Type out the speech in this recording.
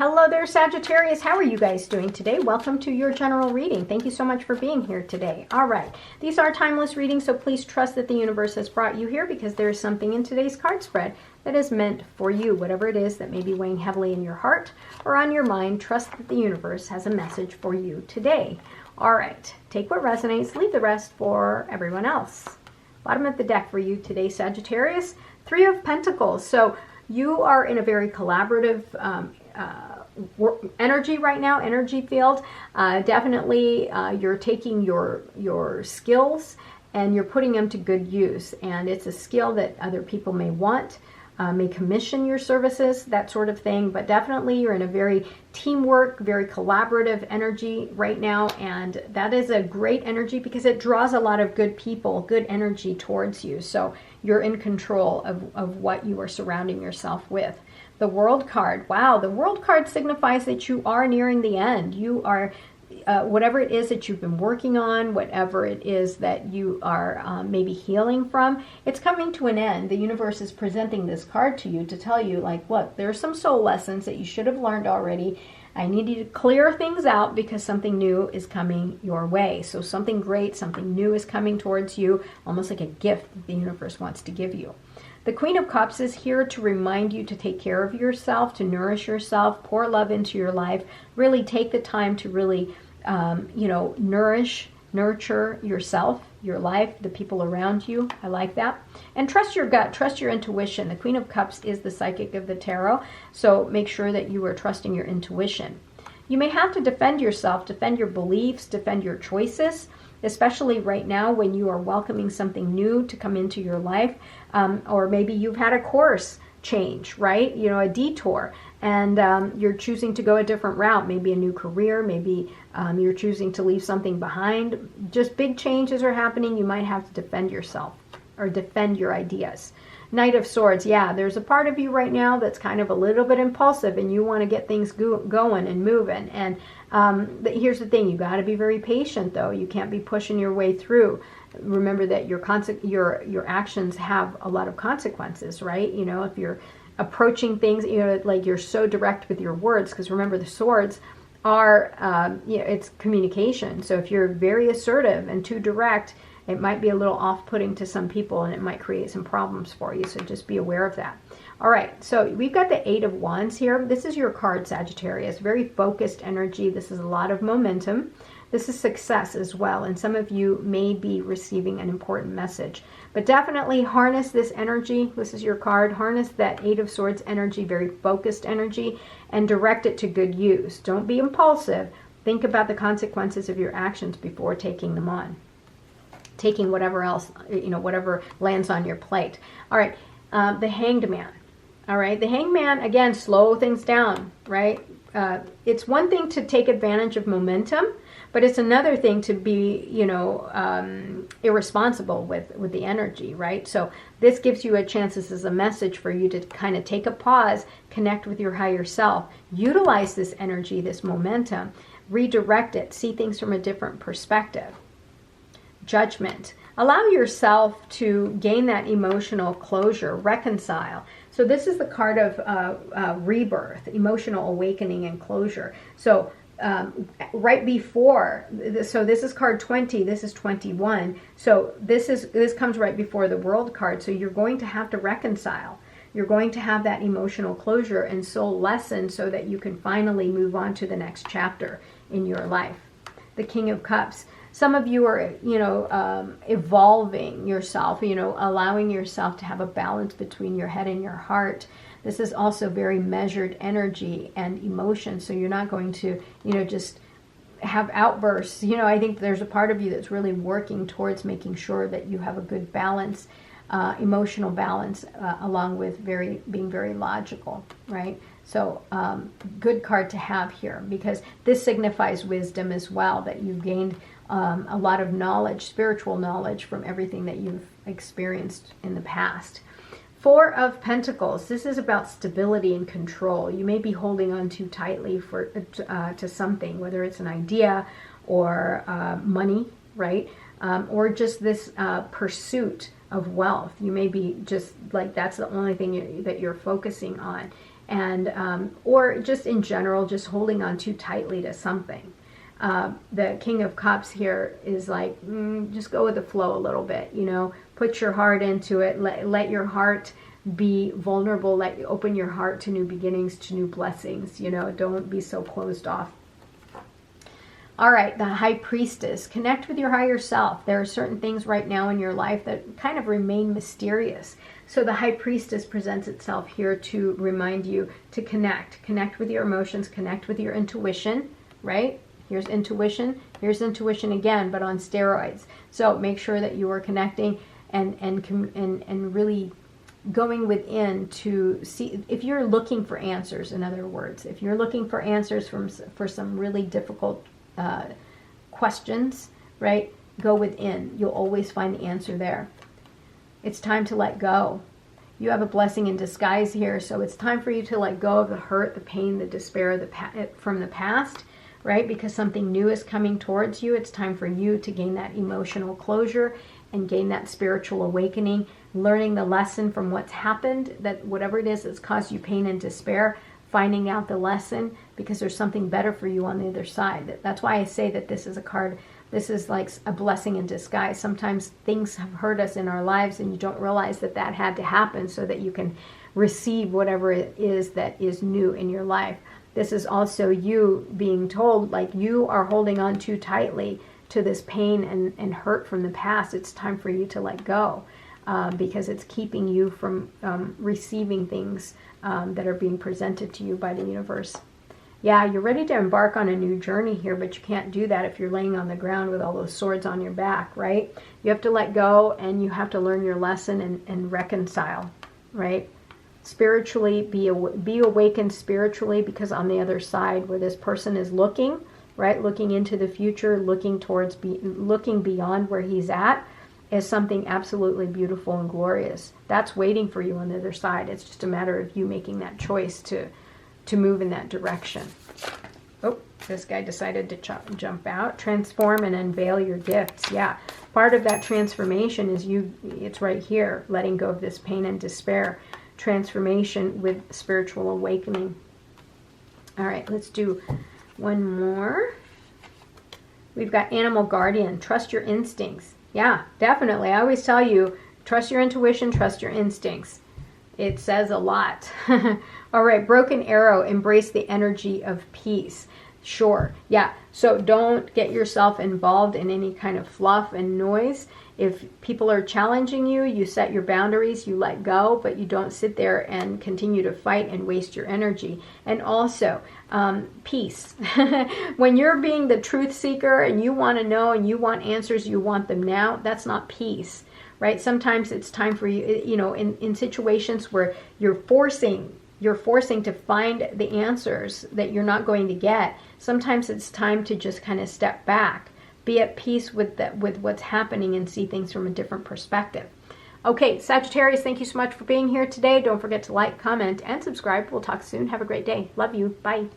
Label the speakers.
Speaker 1: Hello there, Sagittarius. How are you guys doing today? Welcome to your general reading. Thank you so much for being here today. All right. These are timeless readings, so please trust that the universe has brought you here because there is something in today's card spread that is meant for you. Whatever it is that may be weighing heavily in your heart or on your mind, trust that the universe has a message for you today. All right. Take what resonates, leave the rest for everyone else. Bottom of the deck for you today, Sagittarius. Three of Pentacles. So you are in a very collaborative energy right now, energy field. Definitely you're taking your skills and you're putting them to good use. And it's a skill that other people may want, may commission your services, that sort of thing. But definitely you're in a very teamwork, very collaborative energy right now. And that is a great energy because it draws a lot of good people, good energy towards you. So you're in control of what you are surrounding yourself with. The World card. Wow, the World card signifies that you are nearing the end. You are, whatever it is that you've been working on, whatever it is that you are maybe healing from, it's coming to an end. The universe is presenting this card to you to tell you, like, look, there's some soul lessons that you should have learned already. I need you to clear things out because something new is coming your way. So something great, something new is coming towards you, almost like a gift that the universe wants to give you. The Queen of Cups is here to remind you to take care of yourself, to nourish yourself, pour love into your life, really take the time to really, nurture yourself, your life, the people around you. I like that. And trust your gut, trust your intuition. The Queen of Cups is the psychic of the tarot, so make sure that you are trusting your intuition. You may have to defend yourself, defend your beliefs, defend your choices, especially right now when you are welcoming something new to come into your life, or maybe you've had a course change, right? You know, a detour, and you're choosing to go a different route, maybe a new career, maybe you're choosing to leave something behind. Just big changes are happening. You might have to defend yourself or defend your ideas. Knight of Swords, yeah, there's a part of you right now that's kind of a little bit impulsive and you want to get things going and moving. And here's the thing, you got to be very patient though. You can't be pushing your way through. Remember that your actions have a lot of consequences, right? You know, if you're approaching things, you know, like you're so direct with your words, because remember the swords are, it's communication. So if you're very assertive and too direct, it might be a little off-putting to some people and it might create some problems for you. So just be aware of that. All right, so we've got the Eight of Wands here. This is your card, Sagittarius. Very focused energy. This is a lot of momentum. This is success as well. And some of you may be receiving an important message. But definitely harness this energy. This is your card. Harness that Eight of Swords energy, very focused energy, and direct it to good use. Don't be impulsive. Think about the consequences of your actions before taking them on. Taking whatever else, whatever lands on your plate. All right, the Hanged Man. All right, the Hanged Man, again, slow things down, right? It's one thing to take advantage of momentum, but it's another thing to be, irresponsible with the energy, right? So this gives you a chance, this is a message for you to kind of take a pause, connect with your higher self, utilize this energy, this momentum, redirect it, see things from a different perspective. Judgment. Allow yourself to gain that emotional closure, reconcile. So this is the card of rebirth, emotional awakening and closure. So right before, so this is card 20, this is 21. So this comes right before the World card. So you're going to have to reconcile. You're going to have that emotional closure and soul lesson so that you can finally move on to the next chapter in your life. The King of Cups. Some of you are, evolving yourself, allowing yourself to have a balance between your head and your heart. This is also very measured energy and emotion. So you're not going to, just have outbursts. I think there's a part of you that's really working towards making sure that you have a good balance, emotional balance, along with being very logical, right? So good card to have here because this signifies wisdom as well, that you've gained a lot of knowledge, spiritual knowledge from everything that you've experienced in the past. Four of Pentacles. This is about stability and control. You may be holding on too tightly to something, whether it's an idea or money, right? Or just this pursuit of wealth. You may be just like that's the only thing that you're focusing on. and or just in general, just holding on too tightly to something. The King of Cups here is like, just go with the flow a little bit, you know, put your heart into it, let your heart be vulnerable, open your heart to new beginnings, to new blessings, you know, don't be so closed off. All right, the High Priestess, connect with your higher self. There are certain things right now in your life that kind of remain mysterious. So the High Priestess presents itself here to remind you to connect with your emotions, connect with your intuition, right? Here's intuition again, but on steroids. So make sure that you are connecting and really going within to see if you're looking for answers. In other words, if you're looking for answers for some really difficult questions, right? Go within. You'll always find the answer there. It's time to let go. You have a blessing in disguise here, so it's time for you to let go of the hurt, the pain, the despair from the past, right? Because something new is coming towards you. It's time for you to gain that emotional closure and gain that spiritual awakening, learning the lesson from what's happened, that whatever it is that's caused you pain and despair, finding out the lesson, because there's something better for you on the other side. That's why I say that this is a card, this is like a blessing in disguise. Sometimes things have hurt us in our lives and you don't realize that that had to happen so that you can receive whatever it is that is new in your life. This is also you being told, like, you are holding on too tightly to this pain and hurt from the past. It's time for you to let go, because it's keeping you from receiving things that are being presented to you by the universe. Yeah, you're ready to embark on a new journey here, but you can't do that if you're laying on the ground with all those swords on your back, right? You have to let go and you have to learn your lesson and reconcile, right? Spiritually, be awakened spiritually, because on the other side where this person is looking, right, looking into the future, looking beyond where he's at, is something absolutely beautiful and glorious. That's waiting for you on the other side. It's just a matter of you making that choice to move in that direction. Oh, this guy decided to jump out. Transform and unveil your gifts. Yeah, part of that transformation is it's right here, letting go of this pain and despair. Transformation with spiritual awakening. All right, let's do one more. We've got Animal Guardian. Trust your instincts. Yeah, definitely. I always tell you, trust your intuition, trust your instincts. It says a lot. All right, Broken Arrow, embrace the energy of peace. Sure, yeah. So don't get yourself involved in any kind of fluff and noise. If people are challenging you, you set your boundaries, you let go, but you don't sit there and continue to fight and waste your energy. And also, peace. When you're being the truth seeker and you want to know and you want answers, you want them now, that's not peace, right? Sometimes it's time for you, you know, in situations where you're forcing to find the answers that you're not going to get. Sometimes it's time to just kind of step back, be at peace with what's happening and see things from a different perspective. Okay, Sagittarius, thank you so much for being here today. Don't forget to like, comment, and subscribe. We'll talk soon. Have a great day. Love you. Bye.